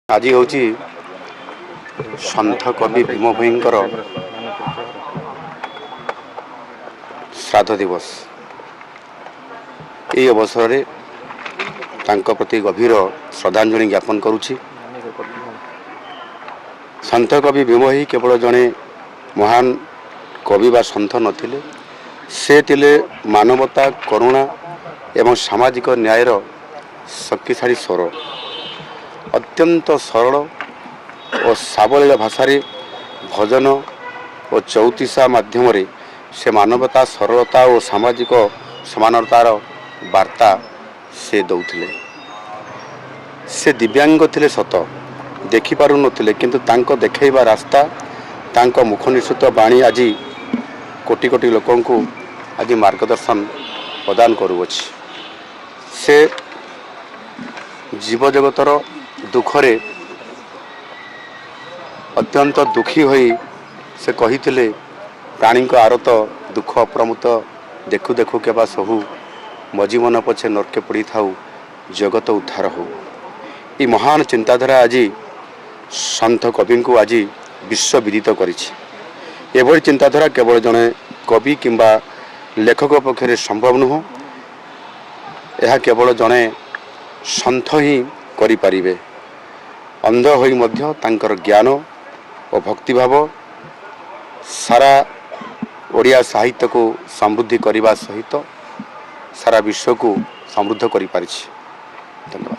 आज हूँ सन्थ कवि भीम भोईंकर श्राद्ध दिवस। ये अवसर में तांको प्रति गभीर श्रद्धांजलि ज्ञापन करुछि। सन्थ कवि भीम भोई केवल जड़े महान कवि बा सन्थ नथिले, से तिले मानवता, करुणा एवं सामाजिक न्यायर शक्तिशाली स्वर। अत्यंत सरल और सावलील भाषा भजन और चौतीसा माध्यम से मानवता, सरलता और सामाजिक समानतार वार्ता से दौथिले। से दिव्यांग थिले सत, देखि पारु नथिले, किंतु तांको देखैबा रास्ता, तांको मुख निसृत बाणी आज कोटि कोटि लोकंकु आज मार्गदर्शन प्रदान करुअछि। से जीव जगतर दुखरे अत्यंत दुखी होई से कहिथिले, प्राणी को आरत दुख अप्रमुत देखु देखु केबा सहु, मजीवन पछे नरके पड़ी थाउ, जगत उद्धार हो। ये महान चिंताधारा आज सन्थ कवि को आज विश्व विदित करिछि। एभली चिंताधारा केवल जड़े कवि किंबा लेखक पक्षरे संभव नुह, यह केवल जड़े सन्थ ही करि परिबे। अंध होई मध्य तांकर ज्ञान और भक्तिभाव सारा ओडिया साहित्य को समृद्धि करने सहित सारा विश्व को समृद्ध करि पारिछि। धन्यवाद।